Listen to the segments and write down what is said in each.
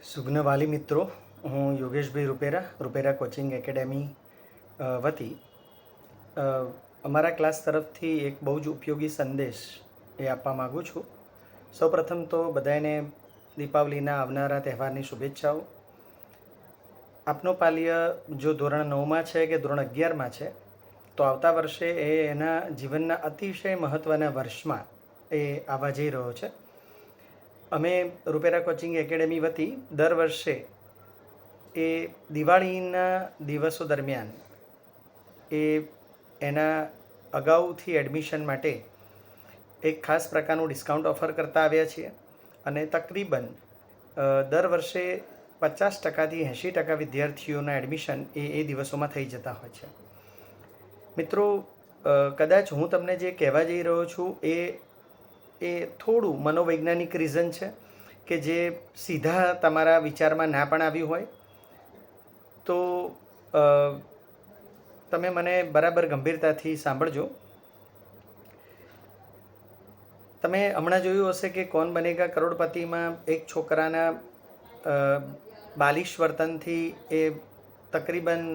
સુગ્ન વાલી મિત્રો, હું યોગેશભાઈ રૂપેરા કોચિંગ એકેડેમી વતી અમારા ક્લાસ તરફથી એક બહુ જ ઉપયોગી સંદેશ એ આપવા માગું છું. સૌપ્રથમ તો બધાને દીપાવલીના આવનારા તહેવારની શુભેચ્છાઓ. આપનો પાલ્ય જો ધોરણ 9માં છે કે ધોરણ 11માં છે, તો આવતા વર્ષે એ એના જીવનના અતિશય મહત્ત્વના વર્ષમાં એ આવવા જઈ રહ્યો છે. અમે રૂપેરા કોચિંગ એકેડેમી વતી દર વર્ષે એ દિવાળીના દિવસો દરમિયાન એના અગાઉથી એડમિશન માટે એક ખાસ પ્રકારનું ડિસ્કાઉન્ટ ઓફર કરતા આવ્યા છીએ અને તકરીબન દર વર્ષે 50%થી 80% વિદ્યાર્થીઓના એડમિશન એ દિવસોમાં થઈ જતા હોય છે. મિત્રો, કદાચ હું તમને જે કહેવા જઈ રહ્યો છું એ થોડું મનોવૈજ્ઞાનિક રીઝન છે કે જે સીધા તમારા વિચારમાં ના પણ આવ્યું હોય તો તમે મને બરાબર ગંભીરતાથી સાંભળજો. તમે હમણાં જોયું હશે કે કોન બનેગા કરોડપતિમાં એક છોકરાના બાલિશ વર્તનથી એ તકરીબન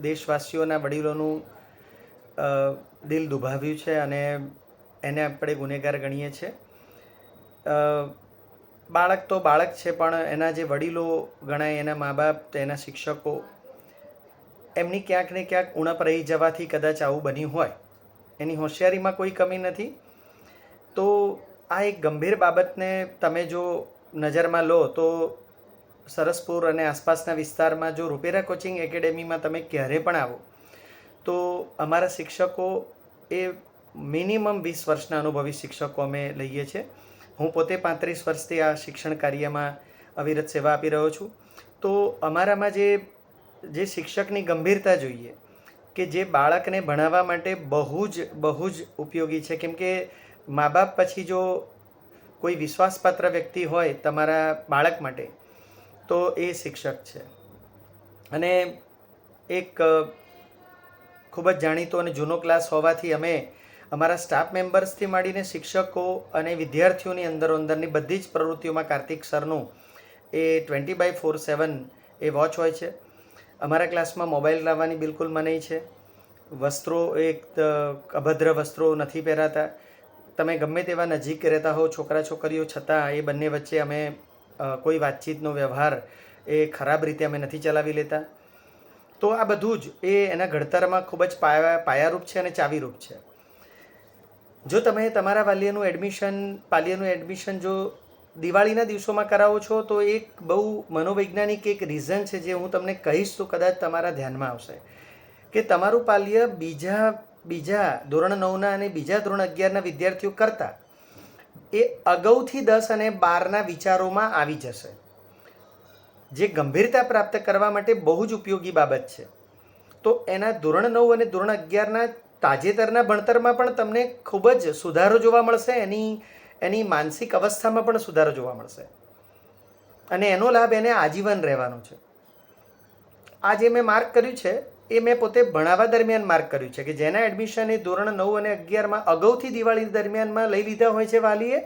દેશવાસીઓના વડીલોનું દિલ દુભાવ્યું છે અને એને આપણે ગુનેગાર ગણીએ છીએ. બાળક તો બાળક છે, પણ એના જે વડીલો ગણાય, એના મા બાપ, એના શિક્ષકો, એમની ક્યાંક ને ક્યાંક ઉણપ રહી જવાથી કદાચ આવું બન્યું હોય. એની હોશિયારીમાં કોઈ કમી નથી. તો આ એક ગંભીર બાબતને તમે જો નજરમાં લો તો સરસપુર અને આસપાસના વિસ્તારમાં જો રૂપેરા કોચિંગ એકેડેમીમાં તમે ક્યારે પણ આવો તો અમારા શિક્ષકો એ મિનિમમ 20 વર્ષના અનુભવી શિક્ષકો અમે લઈએ છીએ. હું પોતે 35 વર્ષથી આ શિક્ષણ કાર્યમાં અવિરત સેવા આપી રહ્યો છું. તો અમારામાં જે શિક્ષકની ગંભીરતા જોઈએ કે જે બાળકને ભણાવવા માટે બહુ જ ઉપયોગી છે. કેમ કે મા બાપ પછી જો કોઈ વિશ્વાસપાત્ર વ્યક્તિ હોય તમારા બાળક માટે તો એ શિક્ષક છે. અને એક ખૂબ જ જાણીતો અને જૂનો ક્લાસ હોવાથી અમે અમારા સ્ટાફ મેમ્બર્સથી માંડીને શિક્ષકો અને વિદ્યાર્થીઓની અંદરોઅંદરની બધી જ પ્રવૃત્તિઓમાં કાર્તિક સરનું એ 20/4/7 એ વોચ હોય છે. અમારા ક્લાસમાં મોબાઈલ લાવવાની બિલકુલ મનાઈ છે. વસ્ત્રો એક અભદ્ર વસ્ત્રો નથી પહેરાતા. તમે ગમે તેવા નજીક રહેતા હો છોકરા છોકરીઓ, છતાં એ બંને વચ્ચે અમે કોઈ વાતચીતનો વ્યવહાર એ ખરાબ રીતે અમે નથી ચલાવી લેતા. તો આ બધું જ એના ઘડતરમાં ખૂબ જ પાયારૂપ છે અને ચાવીરૂપ છે. જો તમે તમારા પાલ્યનું એડમિશન જો દિવાળીના દિવસોમાં કરાવો છો તો એક બહુ મનોવૈજ્ઞાનિક એક રીઝન છે જે હું તમને કહીશ તો કદાચ તમારા ધ્યાનમાં આવશે કે તમારું પાલ્ય બીજા ધોરણ 9ના અને બીજા ધોરણ 11ના વિદ્યાર્થીઓ કરતાં એ અગાઉથી 10 અને 12ના વિચારોમાં આવી જશે, જે ગંભીરતા પ્રાપ્ત કરવા માટે બહુ જ ઉપયોગી બાબત છે. તો એના ધોરણ 9 અને ધોરણ 11ના તાજેતરના ભણતરમાં પણ તમને ખૂબ જ સુધારો જોવા મળશે. એની માનસિક અવસ્થામાં પણ સુધારો જોવા મળશે અને એનો લાભ એને આજીવન રહેવાનો છે. આ જે મેં માર્ક કર્યું છે એ મેં પોતે ભણાવવા દરમિયાન માર્ક કર્યું છે કે જેના એડમિશન એ ધોરણ 9 અને 11માં અગાઉથી દિવાળી દરમિયાનમાં લઈ લીધા હોય છે વાલીએ,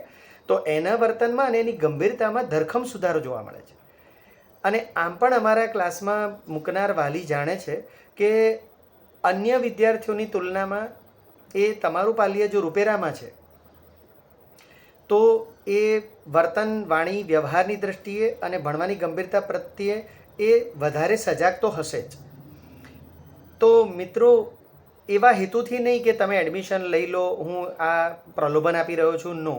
તો એના વર્તનમાં અને એની ગંભીરતામાં ધરખમ સુધારો જોવા મળે છે. અને આમ પણ અમારા ક્લાસમાં મૂકનાર વાલી જાણે છે કે અન્ય વિદ્યાર્થીઓની તુલનામાં એ તમારું પાલ્ય જો રૂપેરામાં છે તો એ વર્તન, વાણી, વ્યવહારની દૃષ્ટિએ અને ભણવાની ગંભીરતા પ્રત્યે એ વધારે સજાગ તો હશે જ. તો મિત્રો, એવા હેતુથી નહીં કે તમે એડમિશન લઈ લો, હું આ પ્રલોભન આપી રહ્યો છું. નો,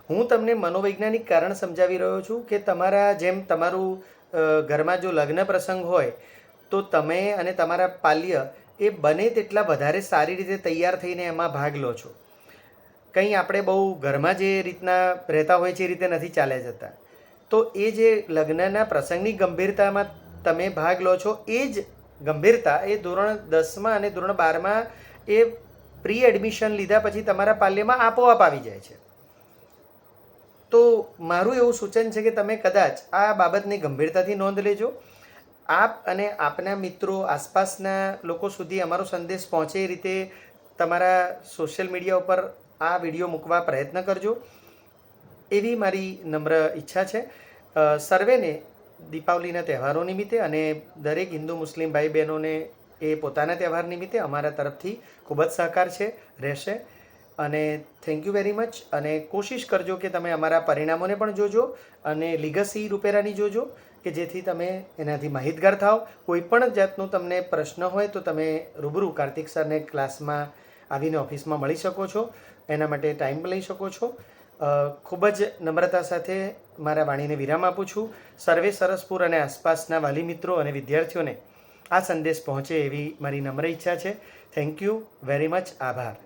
હું તમને મનોવૈજ્ઞાનિક કારણ સમજાવી રહ્યો છું કે તમારું ઘરમાં જો લગ્ન પ્રસંગ હોય તો તમે અને તમારા પાલ્ય એ બને તેટલા વધારે સારી રીતે તૈયાર થઈને એમાં ભાગ લો છો. કંઈ આપણે બહુ ઘરમાં જે રીતના રહેતા હોય છે એ રીતે નથી ચાલ્યા જતા. તો એ જે લગ્નના પ્રસંગની ગંભીરતામાં તમે ભાગ લો છો એ જ ગંભીરતા એ ધોરણ 10માં અને ધોરણ 12માં એ પ્રી એડમિશન લીધા પછી તમારા પાલ્યમાં આપોઆપ આવી જાય છે. તો મારું એવું સૂચન છે કે તમે કદાચ આ બાબતની ગંભીરતાથી નોંધ લેજો. આપ અને આપના મિત્રો, આસપાસના લોકો સુધી અમારો સંદેશ પહોંચે એ રીતે તમારા સોશિયલ મીડિયા ઉપર આ વિડીયો મૂકવા પ્રયત્ન કરજો, એવી મારી નમ્ર ઈચ્છા છે. સર્વેને દીપાવલીના તહેવારો નિમિત્તે અને દરેક હિન્દુ મુસ્લિમ ભાઈ બહેનોને એ પોતાના તહેવાર નિમિત્તે અમારા તરફથી ખૂબ જ સહકાર છે રહેશે. અને થેન્ક યુ વેરી મચ. અને કોશિશ કરજો કે તમે અમારા પરિણામોને પણ જોજો અને લીગસી રૂપેરાની જોજો કે જેથી તમે એનાથી માહિતગાર થાઓ. કોઈ પણ જાતનું તમને પ્રશ્ન હોય તો તમે રૂબરૂ કાર્તિક સરને ક્લાસમાં આવીને ઓફિસમાં મળી શકો છો. એના માટે ટાઈમ લઈ શકો છો. ખૂબ જ નમ્રતા સાથે મારા વાણીને વિરામ આપું છું. સર્વે સરસપુર અને આસપાસના વાલી મિત્રો અને વિદ્યાર્થીઓને આ સંદેશ પહોંચે એવી મારી નમ્ર ઈચ્છા છે. Thank you very much. આભાર.